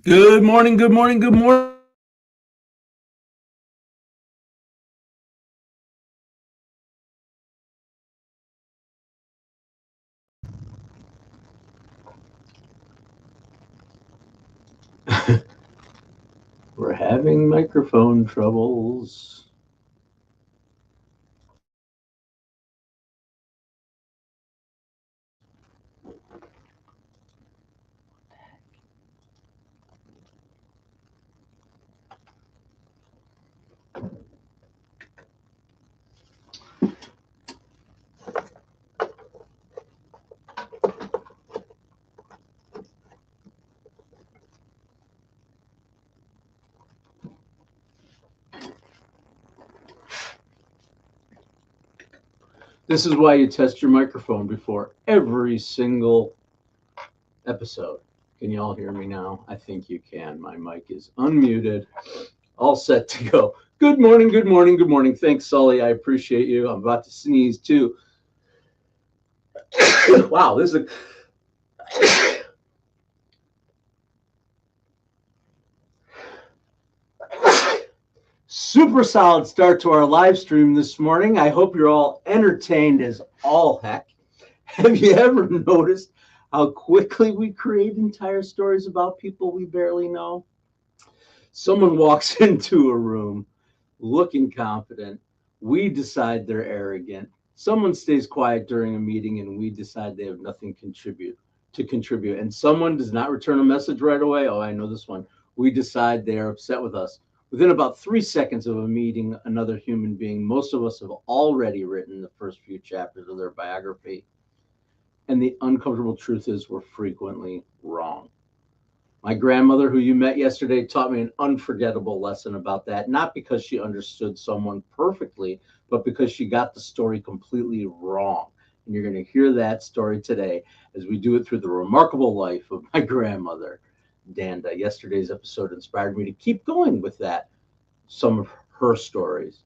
Good morning, good morning, good morning. We're having microphone troubles. This is why you test your microphone before every single episode. Can you all hear me now? I think you can. My mic is unmuted, all set to go. Good morning, good morning, good morning. Thanks, Sully. I appreciate you. I'm about to sneeze too. Wow, this is super solid start to our live stream this morning. I hope you're all entertained as all heck. Have you ever noticed how quickly we create entire stories about people we barely know? Someone walks into a room looking confident. We decide they're arrogant. Someone stays quiet during a meeting and we decide they have nothing to contribute. And someone does not return a message right away. Oh, I know this one. We decide they are upset with us. Within about 3 seconds of a meeting another human being, most of us have already written the first few chapters of their biography. And the uncomfortable truth is we're frequently wrong. My grandmother, who you met yesterday, taught me an unforgettable lesson about that, not because she understood someone perfectly, but because she got the story completely wrong. And you're going to hear that story today as we do it through the remarkable life of my grandmother, Danda. Yesterday's episode inspired me to keep going with that, some of her stories,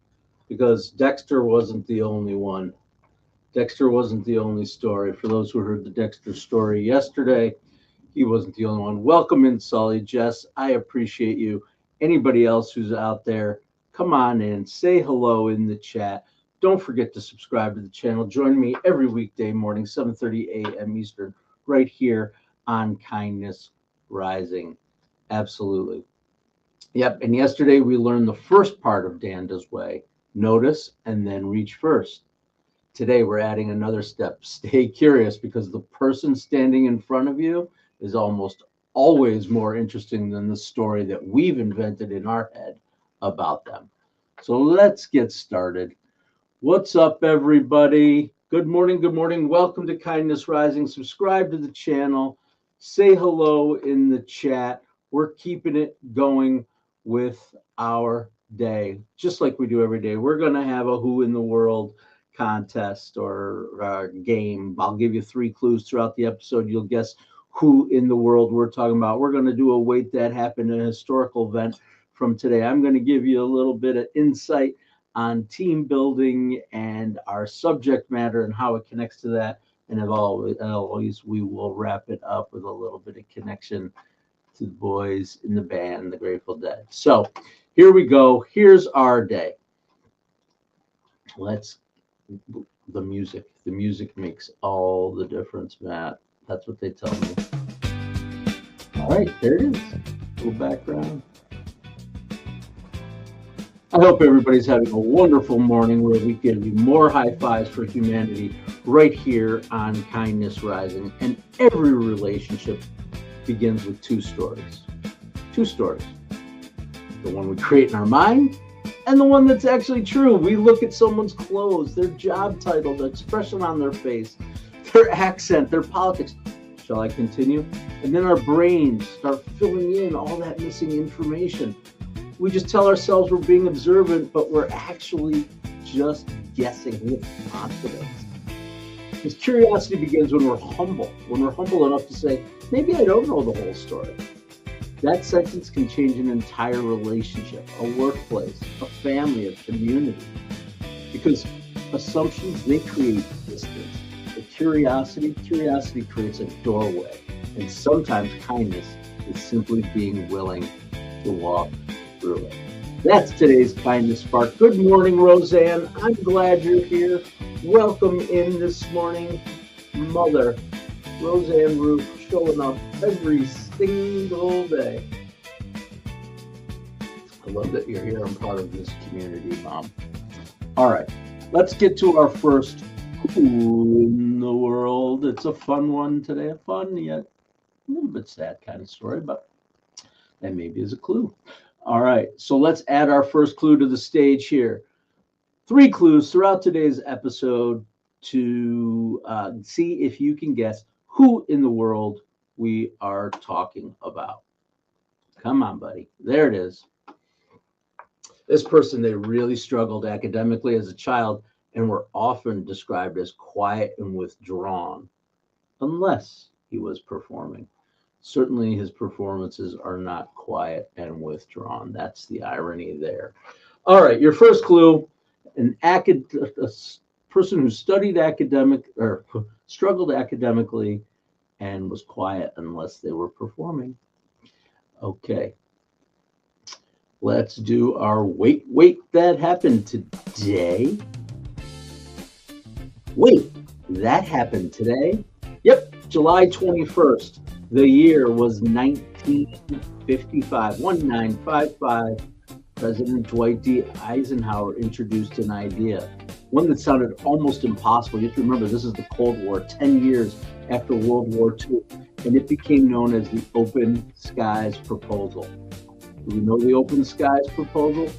because Dexter wasn't the only one. Dexter wasn't the only story. For those who heard the Dexter story yesterday, he wasn't the only one. Welcome in, Sully, Jess. I appreciate you. Anybody else who's out there, come on in, say hello in the chat. Don't forget to subscribe to the channel. Join me every weekday morning, 7:30 a.m. Eastern, right here on Kindness Rising. Absolutely. Yep. And yesterday we learned the first part of Danda's way: notice and then reach first. Today we're adding another step. Stay curious, because the person standing in front of you is almost always more interesting than the story that we've invented in our head about them. So let's get started. What's up, everybody? Good morning. Good morning. Welcome to Kindness Rising. Subscribe to the channel. Say hello in the chat. We're keeping it going with our day, just like we do every day. We're going to have a Who in the World contest or game. I'll give you 3 clues throughout the episode. You'll guess who in the world we're talking about. We're going to do a Wait That Happened, a historical event from today. I'm going to give you a little bit of insight on team building and our subject matter and how it connects to that. And as always, we will wrap it up with a little bit of connection to the boys in the band, the Grateful Dead. So here we go. Here's our day. The music makes all the difference, Matt. That's what they tell me. All right, there it is. A little background. I hope everybody's having a wonderful morning where we give you more high fives for humanity right here on Kindness Rising. And every relationship begins with 2 stories. 2 stories. The one we create in our mind and the one that's actually true. We look at someone's clothes, their job title, the expression on their face, their accent, their politics. Shall I continue? And then our brains start filling in all that missing information. We just tell ourselves we're being observant, but we're actually just guessing with confidence. Because curiosity begins when we're humble enough to say, maybe I don't know the whole story. That sentence can change an entire relationship, a workplace, a family, a community. Because assumptions, they create distance. But curiosity creates a doorway. And sometimes kindness is simply being willing to walk through it. That's today's Kindness Spark. Good morning, Roseanne. I'm glad you're here. Welcome in this morning, Mother Roseanne Roof, showing up every single day. I love that you're here. I'm part of this community, Mom. All right, let's get to our first Who in the World. It's a fun one today, a fun yet a little bit sad kind of story, but that maybe is a clue. All right, so let's add our first clue to the stage here. 3 clues throughout today's episode to see if you can guess who in the world we are talking about. Come on, buddy. There it is. This person, they really struggled academically as a child and were often described as quiet and withdrawn, unless he was performing. Certainly his performances are not quiet and withdrawn. That's the irony there. All right, your first clue, a person who studied struggled academically and was quiet unless they were performing. Okay. Let's do our wait, that happened today. Wait, that happened today? Yep, July 21st. The year was 1955, 1955. President Dwight D. Eisenhower introduced an idea, one that sounded almost impossible. You have to remember, this is the Cold War, 10 years after World War II, and it became known as the Open Skies Proposal. Do we know the Open Skies Proposal?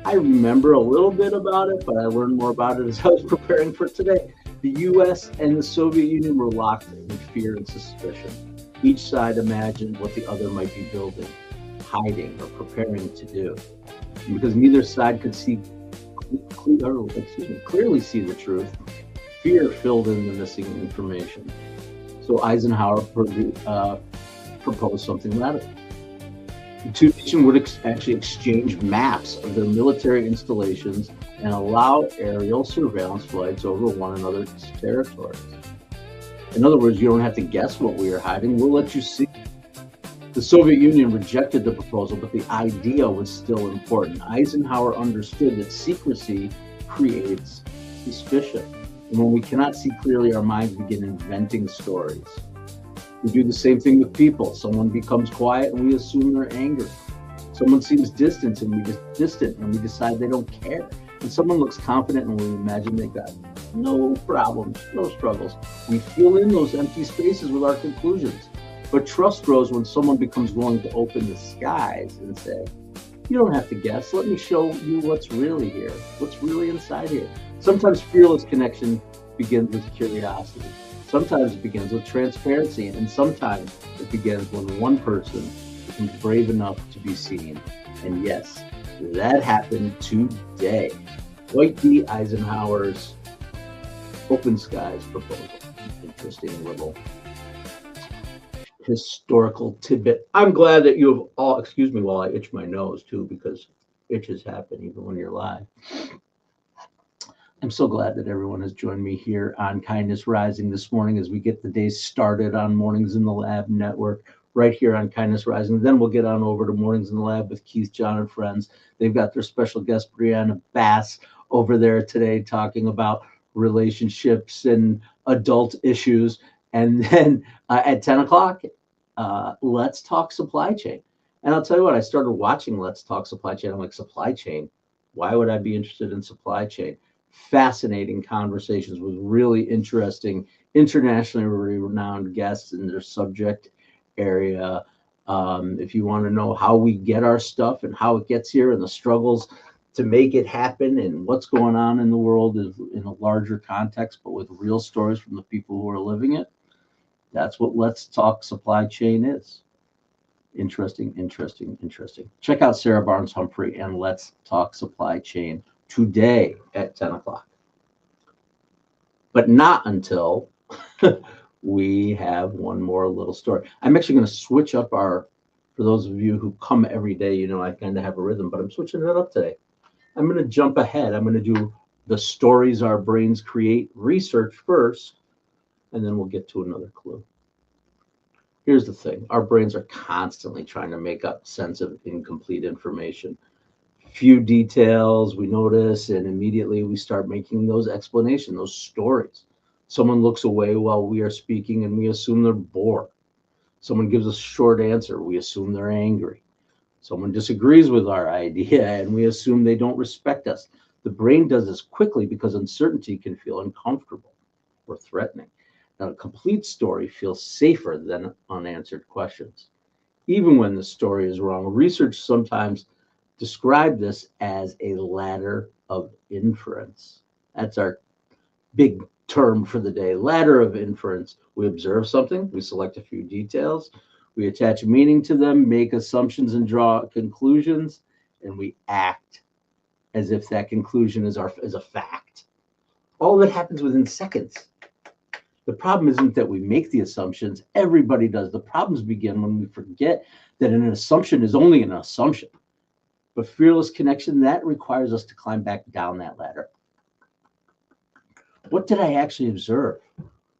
I remember a little bit about it, but I learned more about it as I was preparing for today. The U.S. and the Soviet Union were locked in fear and suspicion. Each side imagined what the other might be building, hiding, or preparing to do. And because neither side could clearly see the truth, fear filled in the missing information. So Eisenhower proposed something radical. The two nations would actually exchange maps of their military installations and allow aerial surveillance flights over one another's territories. In other words, you don't have to guess what we are hiding. We'll let you see. The Soviet Union rejected the proposal, but the idea was still important. Eisenhower understood that secrecy creates suspicion. And when we cannot see clearly, our minds begin inventing stories. We do the same thing with people. Someone becomes quiet and we assume they're angry. Someone seems distant and we decide they don't care. And someone looks confident and we imagine they've got no problems, no struggles. We fill in those empty spaces with our conclusions. But trust grows when someone becomes willing to open the skies and say, you don't have to guess. Let me show you what's really here, what's really inside here. Sometimes fearless connection begins with curiosity. Sometimes it begins with transparency, and sometimes it begins when one person becomes brave enough to be seen. And yes, that happened today. Dwight D. Eisenhower's Open Skies Proposal. Interesting little historical tidbit. I'm glad that you have all, excuse me while I itch my nose too, because itches happen even when you're live. I'm so glad that everyone has joined me here on Kindness Rising this morning as we get the day started on Mornings in the Lab Network, right here on Kindness Rising. Then we'll get on over to Mornings in the Lab with Keith, John, and friends. They've got their special guest, Brianna Bass, over there today talking about relationships and adult issues. And then at 10 o'clock, Let's Talk Supply Chain. And I'll tell you what, I started watching Let's Talk Supply Chain. I'm like, supply chain? Why would I be interested in supply chain? Fascinating conversations with really interesting, internationally renowned guests in their subject area. If you want to know how we get our stuff and how it gets here and the struggles to make it happen and what's going on in the world in a larger context, but with real stories from the people who are living it, that's what Let's Talk Supply Chain is. Interesting. Check out Sarah Barnes Humphrey and Let's Talk Supply Chain today at 10 o'clock. But not until we have one more little story. I'm actually going to switch up for those of you who come every day, you know I kind of have a rhythm, but I'm switching it up today. I'm going to jump ahead. I'm going to do the stories our brains create research first, and then we'll get to another clue. Here's the thing. Our brains are constantly trying to make up sense of incomplete information. Few details we notice, and immediately we start making those explanations, those stories. Someone looks away while we are speaking, and we assume they're bored. Someone gives a short answer, we assume they're angry. Someone disagrees with our idea, and we assume they don't respect us. The brain does this quickly because uncertainty can feel uncomfortable or threatening. Now, a complete story feels safer than unanswered questions, even when the story is wrong. Research sometimes describe this as a ladder of inference. That's our big term for the day, ladder of inference. We observe something, we select a few details, we attach meaning to them, make assumptions and draw conclusions, and we act as if that conclusion is a fact. All of it happens within seconds. The problem isn't that we make the assumptions, everybody does. The problems begin when we forget that an assumption is only an assumption. But fearless connection, that requires us to climb back down that ladder. What did I actually observe?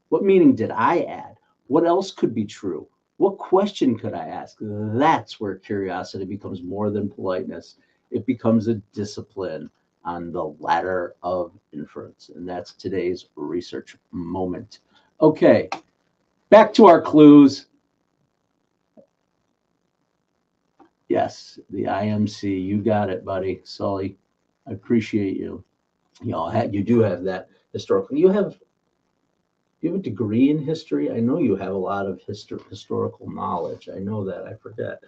What meaning did I add? What else could be true? What question could I ask? That's where curiosity becomes more than politeness. It becomes a discipline on the ladder of inference. And that's today's research moment. Okay, back to our clues. Yes, the IMC. You got it, buddy. Sully, I appreciate you. You do have that historical. You have a degree in history. I know you have a lot of historical knowledge. I know that. I forget.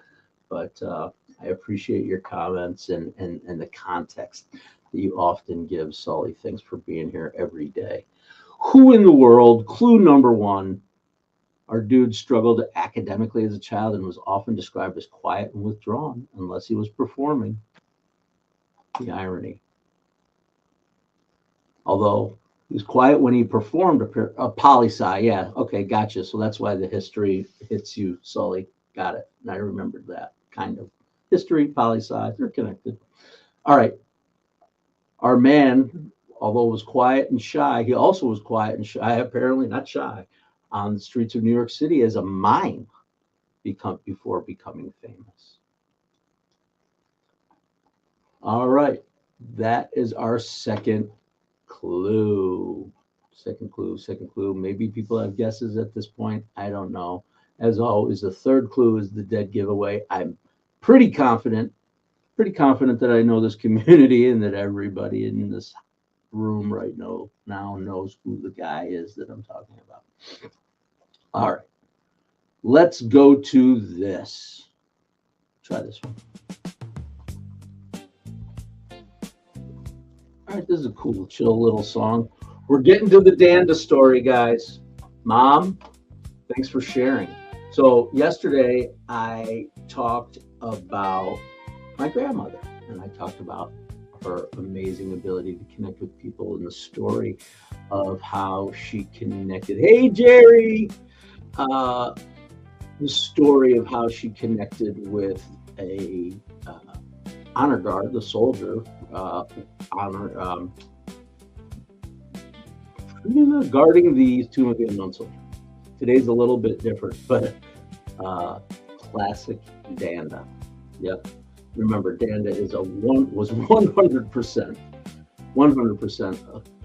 But I appreciate your comments and the context that you often give, Sully. Thanks for being here every day. Who in the world? Clue number one. Our dude struggled academically as a child and was often described as quiet and withdrawn unless he was performing. The irony. Although he was quiet when he performed a poli-sci. Yeah, okay, gotcha. So that's why the history hits you, Sully. Got it. And I remembered that, kind of. History, poli-sci, they're connected. All right. Our man, although was quiet and shy, he also was quiet and shy, apparently not shy, on the streets of New York City as a mime before becoming famous. All right. That is our second clue. Second clue. Maybe people have guesses at this point. I don't know. As always, the third clue is the dead giveaway. I'm pretty confident that I know this community and that everybody in this room right now knows who the guy is that I'm talking about. All right. Let's go to this. Try this one. All right, this is a cool, chill little song. We're getting to the Danda story, guys. Mom, thanks for sharing. So yesterday I talked about my grandmother, and I talked about her amazing ability to connect with people and the story of how she connected. Hey, Jerry! The story of how she connected with a honor guard, the soldier, guarding the Tomb of the Unknown Soldier. Today's a little bit different, but classic Danda. Yep. Remember, Danda was 100%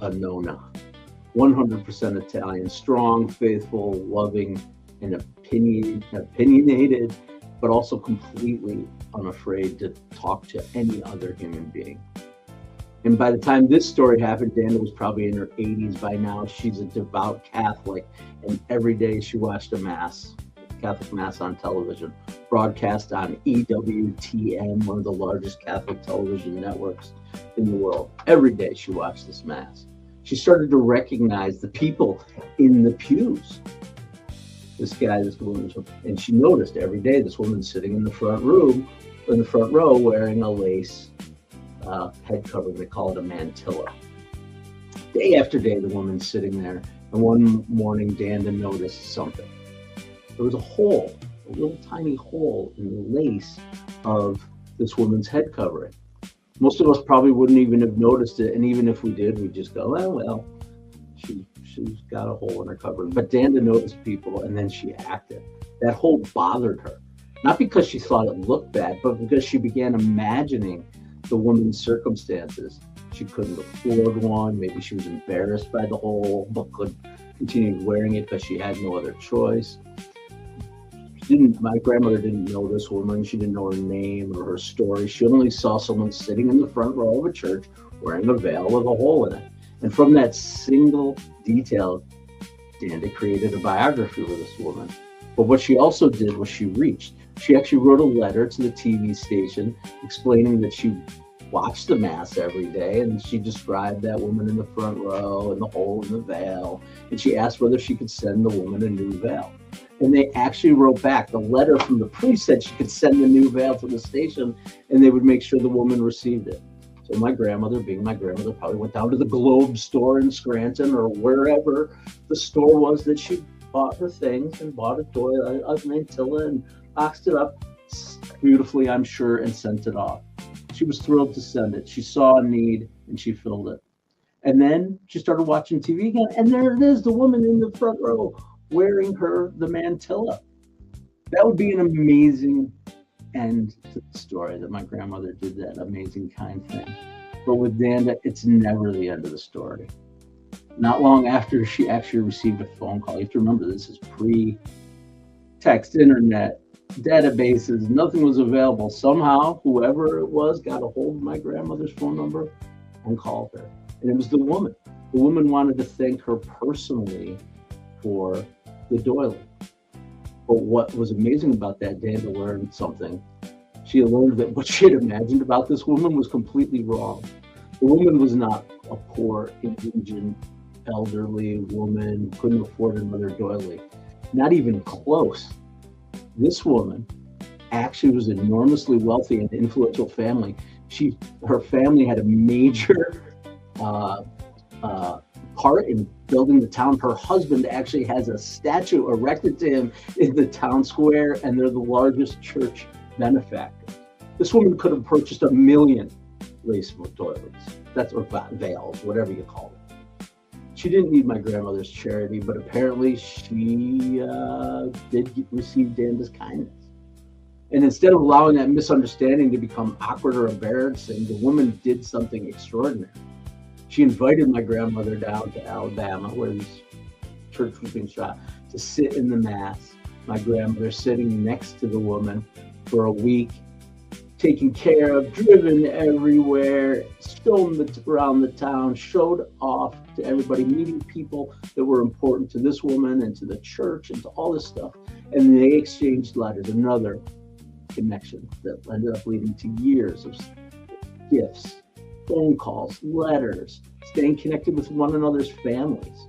a Nona, 100% Italian, strong, faithful, loving, and opinionated, but also completely unafraid to talk to any other human being. And by the time this story happened, Danda was probably in her 80s by now. She's a devout Catholic, and every day she watched a mass, Catholic mass on television, broadcast on EWTN, one of the largest Catholic television networks in the world. Every day she watched this mass. She started to recognize the people in the pews. This woman, and she noticed every day this woman sitting in the front row wearing a lace head covering. They call it a mantilla. Day after day, the woman's sitting there, and one morning, Danda noticed something. There was a little tiny hole in the lace of this woman's head covering. Most of us probably wouldn't even have noticed it, and even if we did, we'd just go, oh, well, she's got a hole in her covering. But Danda noticed people, and then she acted. That whole bothered her. Not because she thought it looked bad, but because she began imagining the woman's circumstances. She couldn't afford one. Maybe she was embarrassed by the hole, but could continue wearing it because she had no other choice. My grandmother didn't know this woman. She didn't know her name or her story. She only saw someone sitting in the front row of a church wearing a veil with a hole in it. And from that single detail, Danda created a biography of this woman. But what she also did was she actually wrote a letter to the TV station explaining that she watched the mass every day, and she described that woman in the front row and the hole in the veil, and she asked whether she could send the woman a new veil. And they actually wrote back. The letter from the priest said she could send the new veil to the station, and they would make sure the woman received it. So my grandmother, being my grandmother, probably went down to the Globe store in Scranton or wherever the store was that she bought her things, and bought a mantilla and boxed it up beautifully, I'm sure, and sent it off. She was thrilled to send it. She saw a need and she filled it. And then she started watching TV again, and there it is, the woman in the front row wearing the mantilla. That would be an amazing end to the story, that my grandmother did that amazing kind thing. But with Danda, it's never the end of the story. Not long after she actually received a phone call. You have to remember, this is pre-text, internet, databases, nothing was available. Somehow, whoever it was got a hold of my grandmother's phone number and called her. And it was the woman. The woman wanted to thank her personally for the doily. But what was amazing about that, Danda learned something. She learned that what she had imagined about this woman was completely wrong. The woman was not a poor, indigent, elderly woman, couldn't afford another doily. Not even close. This woman actually was enormously wealthy and influential family. Her family had a major part in building the town. Her husband actually has a statue erected to him in the town square, and they're the largest church benefactors. This woman could have purchased 1 million lace toilets, or veils, whatever you call it. She didn't need my grandmother's charity, but apparently she did receive Danda's kindness. And instead of allowing that misunderstanding to become awkward or embarrassing, the woman did something extraordinary. She invited my grandmother down to Alabama, where this church was being shot, to sit in the mass. My grandmother sitting next to the woman for a week, taken care of, driven everywhere, shown around the town, showed off to everybody, meeting people that were important to this woman and to the church and to all this stuff. And they exchanged letters, another connection that ended up leading to years of gifts, phone calls, letters, staying connected with one another's families.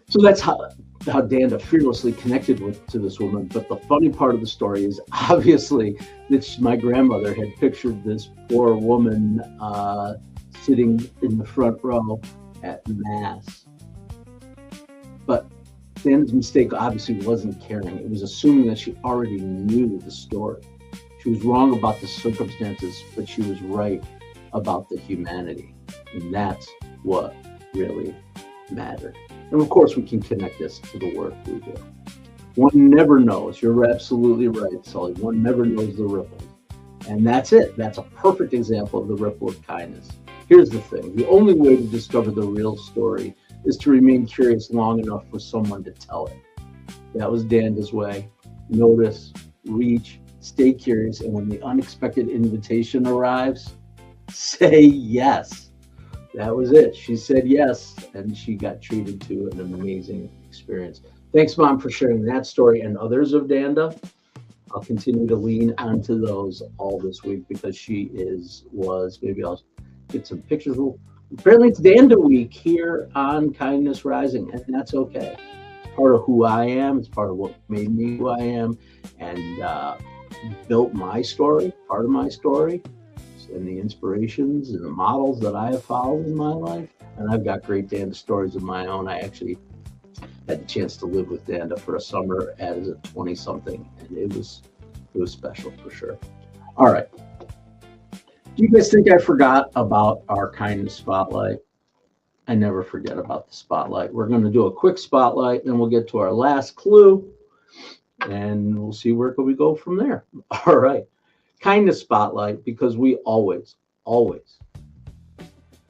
So that's how Danda fearlessly connected to this woman. But the funny part of the story is obviously that my grandmother had pictured this poor woman sitting in the front row at Mass. But Danda's mistake obviously wasn't caring. It was assuming that she already knew the story. She was wrong about the circumstances, but she was right about the humanity. And that's what really mattered. And of course, we can connect this to the work we do. One never knows. You're absolutely right, Sully. One never knows the ripple. And that's it. That's a perfect example of the ripple of kindness. Here's the thing. The only way to discover the real story is to remain curious long enough for someone to tell it. That was Danda's way. Notice, reach, stay curious, and when the unexpected invitation arrives, say yes. That was it. She said yes, and she got treated to an amazing experience. Thanks, Mom, for sharing that story and others of Danda. I'll continue to lean onto those all this week because she was. Maybe I'll get some pictures. Apparently, it's Danda week here on Kindness Rising, and that's okay. It's part of who I am. It's part of what made me who I am, and built my story, part of my story, and the inspirations and the models that I have followed in my life. And I've got great Danda stories of my own. I actually had the chance to live with Danda for a summer as a 20-something, and it was special for sure. All right. Do you guys think I forgot about our kindness spotlight? I never forget about the spotlight. We're going to do a quick spotlight, then we'll get to our last clue, And we'll see where we go from there. All right. Kindness spotlight, because we always,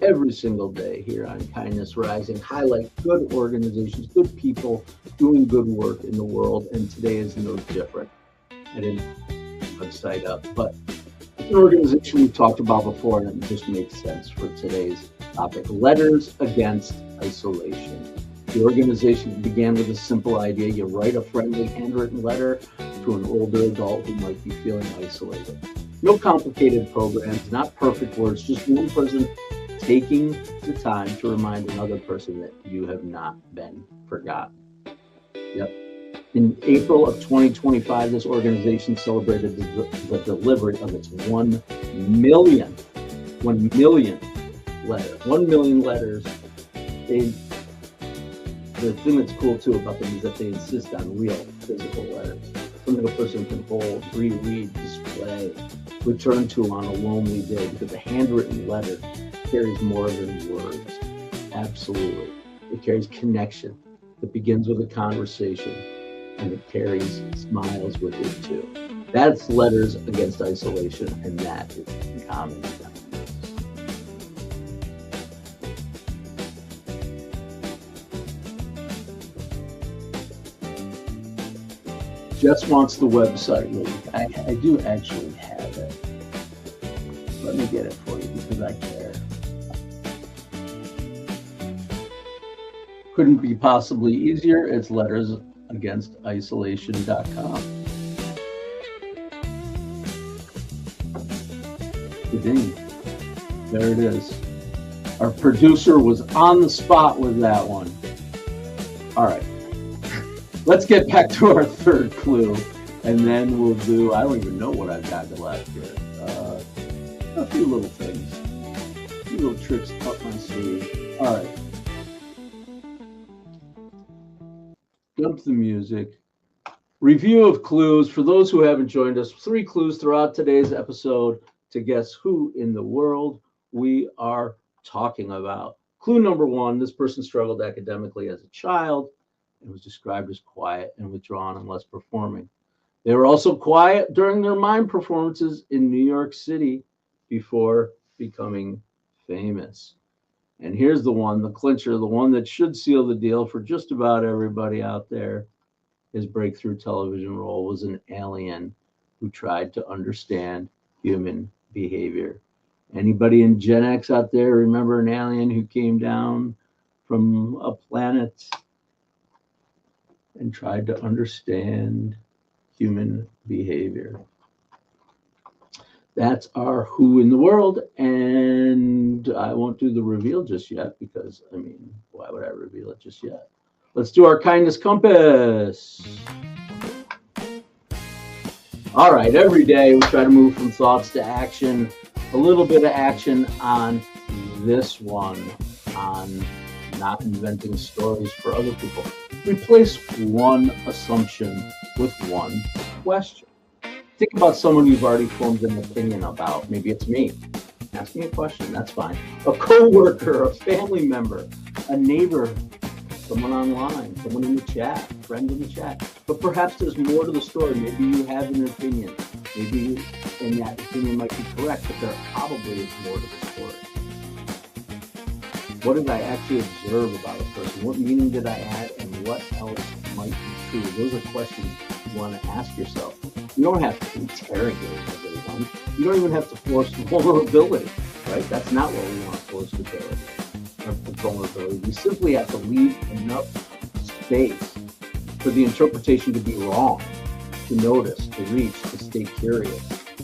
every single day here on Kindness Rising, highlight good organizations, good people doing good work in the world. And today is no different. I didn't put the website up, but an organization we've talked about before, and it just makes sense for today's topic: Letters Against Isolation. The organization began with a simple idea. You write a friendly handwritten letter to an older adult who might be feeling isolated. No complicated programs, not perfect words, just one person taking the time to remind another person that you have not been forgotten. Yep. In April of 2025, this organization celebrated the delivery of its 1 million letters. The thing that's cool too about them is that they insist on real physical letters, something a person can hold, reread, display, return to on a lonely day, because a handwritten letter carries more than words. Absolutely. It carries connection. It begins with a conversation, and it carries smiles with it too. That's Letters Against Isolation, and that is common sense. Jess wants the website link. I do actually have it. Let me get it for you because I care. Couldn't be possibly easier. It's lettersagaistisolation.com. Ding. There it is. Our producer was on the spot with that one. All right. Let's get back to our third clue, and then we'll do, I don't even know what I've got left here. A few little things, a few little tricks up my sleeve. All right. Dump the music. Review of clues. For those who haven't joined us, 3 clues throughout today's episode to guess who in the world we are talking about. Clue number 1, this person struggled academically as a child and was described as quiet and withdrawn and less performing. They were also quiet during their mime performances in New York City before becoming famous. And here's the one, the clincher, the one that should seal the deal for just about everybody out there. His breakthrough television role was an alien who tried to understand human behavior. Anybody in Gen X out there remember an alien who came down from a planet and tried to understand human behavior? That's our who in the world, and I won't do the reveal just yet because, I mean, why would I reveal it just yet? Let's do our kindness compass. All right, every day we try to move from thoughts to action. A little bit of action on this one, on not inventing stories for other people. Replace one assumption with one question. Think about someone you've already formed an opinion about. Maybe it's me. Ask me a question, that's fine. A coworker, a family member, a neighbor, someone online, someone in the chat, a friend in the chat. But perhaps there's more to the story. Maybe you have an opinion. Maybe, and that opinion might be correct, but there probably is more to the story. What did I actually observe about a person? What meaning did I add, and what else might be true? Those are questions you want to ask yourself. You don't have to interrogate everyone. You don't even have to force vulnerability, right? That's not what we want, forceability or vulnerability. We simply have to leave enough space for the interpretation to be wrong, to notice, to reach, to stay curious.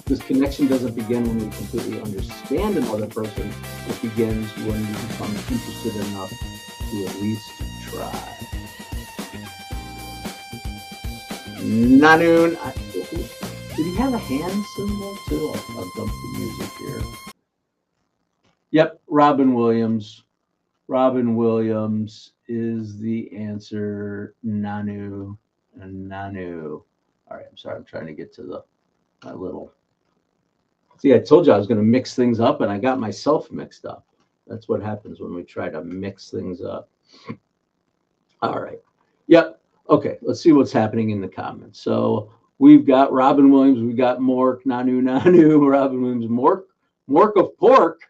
This connection doesn't begin when we completely understand another person. It begins when we become interested enough to at least try. Nanoon. Did he have a hand symbol too? I'll dump the music here. Yep, Robin Williams. Robin Williams is the answer. Nanu. Nanu. All right, I'm sorry. I'm trying to get to my little. See, I told you I was going to mix things up, and I got myself mixed up. That's what happens when we try to mix things up. All right. Yep. Okay, let's see what's happening in the comments. So we've got Robin Williams, we've got Mork, Nanu Nanu, Robin Williams, Mork of pork.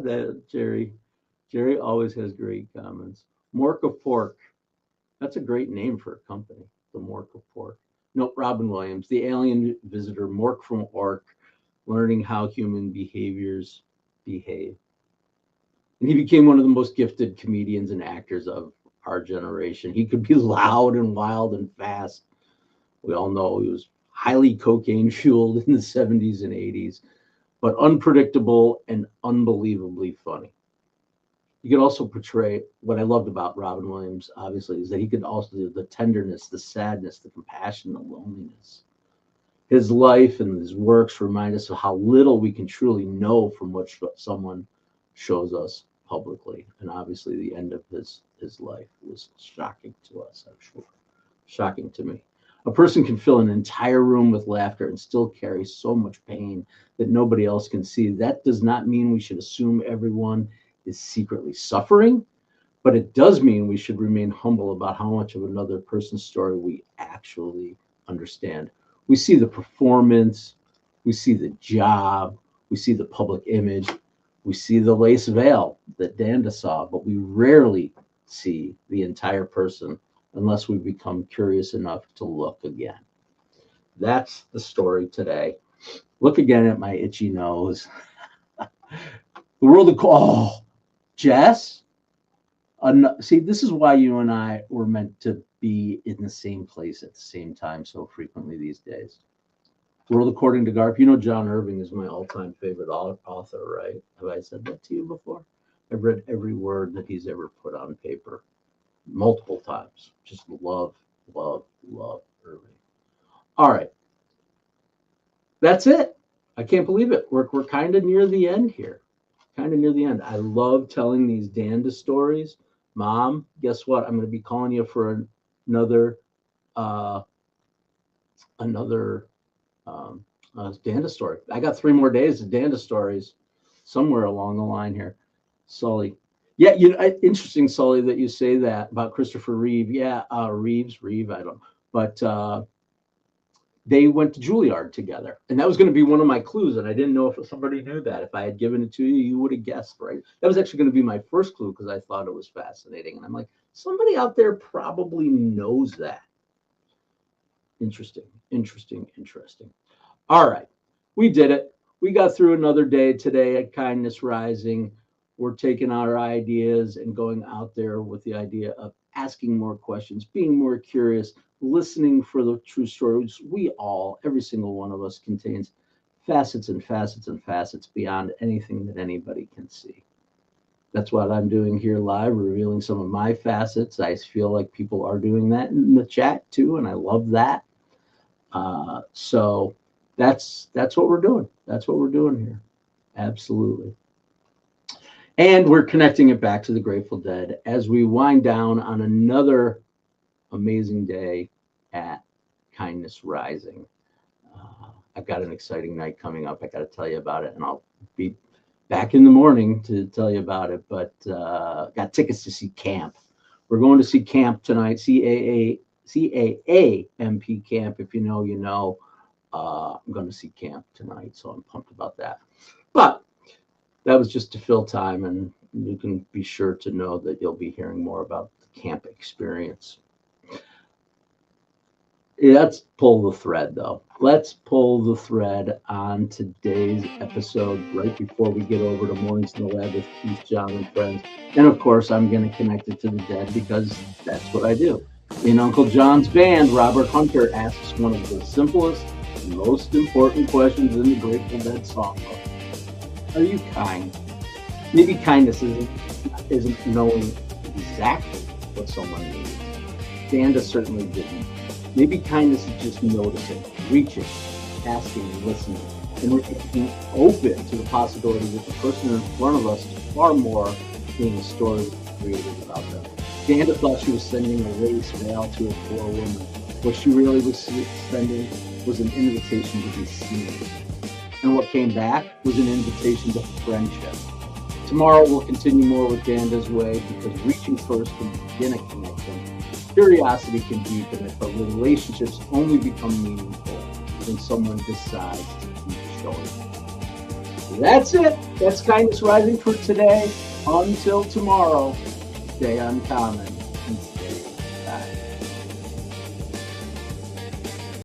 That Jerry always has great comments. Mork of pork. That's a great name for a company, the Mork of pork. Nope, Robin Williams, the alien visitor, Mork from Ork, learning how human behaviors behave. And he became one of the most gifted comedians and actors of our generation. He could be loud and wild and fast. We all know he was highly cocaine fueled in the 70s and 80s, but unpredictable and unbelievably funny. He could also portray what I loved about Robin Williams, obviously, is that he could also do the tenderness, the sadness, the compassion, the loneliness. His life and his works remind us of how little we can truly know from what someone shows us publicly. And obviously, the end of his life was shocking to us, I'm sure. Shocking to me. A person can fill an entire room with laughter and still carry so much pain that nobody else can see. That does not mean we should assume everyone is secretly suffering, but it does mean we should remain humble about how much of another person's story we actually understand. We see the performance, we see the job, we see the public image, we see the lace veil that Danda saw, but we rarely see the entire person unless we become curious enough to look again. That's the story today. Look again at my itchy nose. The world of Jess. See, this is why you and I were meant to be in the same place at the same time so frequently these days. World According to Garp. You know, John Irving is my all-time favorite author, right? Have I said that to you before? I've read every word that he's ever put on paper multiple times. Just love Irving. All right. That's it. I can't believe it. We're kind of near the end here. Kind of near the end. I love telling these Danda stories. Mom, guess what? I'm going to be calling you for another Danda story. I got 3 more days of Danda stories somewhere along the line here. Sully. Yeah, interesting, Sully, that you say that about Christopher Reeve. Yeah, Reeve, I don't know. But they went to Juilliard together. And that was going to be one of my clues. And I didn't know if somebody knew that. If I had given it to you, you would have guessed, right? That was actually going to be my first clue because I thought it was fascinating. And I'm like, somebody out there probably knows that. Interesting. All right. We did it. We got through another day today at Kindness Rising. We're taking our ideas and going out there with the idea of asking more questions, being more curious, listening for the true stories. Every single one of us contains facets and facets and facets beyond anything that anybody can see. That's what I'm doing here live, revealing some of my facets. I feel like people are doing that in the chat too, and I love that. So that's what we're doing. That's what we're doing here. Absolutely. And we're connecting it back to the Grateful Dead as we wind down on another amazing day at Kindness Rising. I've got an exciting night coming up. I got to tell you about it, and I'll be back in the morning to tell you about it. But got tickets to see Camp. We're going to see Camp tonight, CAAMP Camp. If you know, you know. I'm going to see Camp tonight, so I'm pumped about that. But that was just to fill time, and you can be sure to know that you'll be hearing more about the Camp experience. Let's pull the thread, though. Let's pull the thread on today's episode right before we get over to Mornings in the Lab with Keith, John, and friends. And of course, I'm going to connect it to the dead because that's what I do. In Uncle John's band, Robert Hunter asks one of the simplest, most important questions in the Grateful Dead songbook. Are you kind? Maybe kindness isn't knowing exactly what someone needs. Danda certainly didn't. Maybe kindness is just noticing, reaching, asking, and listening, and being open to the possibility that the person in front of us is far more than the story created about them. Danda thought she was sending a lace veil to a poor woman. What she really was sending was an invitation to be seen. And what came back was an invitation to friendship, Tomorrow we'll continue more with Danda's way, because reaching first can begin a connection. Curiosity can deepen it, but relationships only become meaningful when someone decides to keep showing. That's it. That's Kindness Rising for today. Until tomorrow, stay uncommon.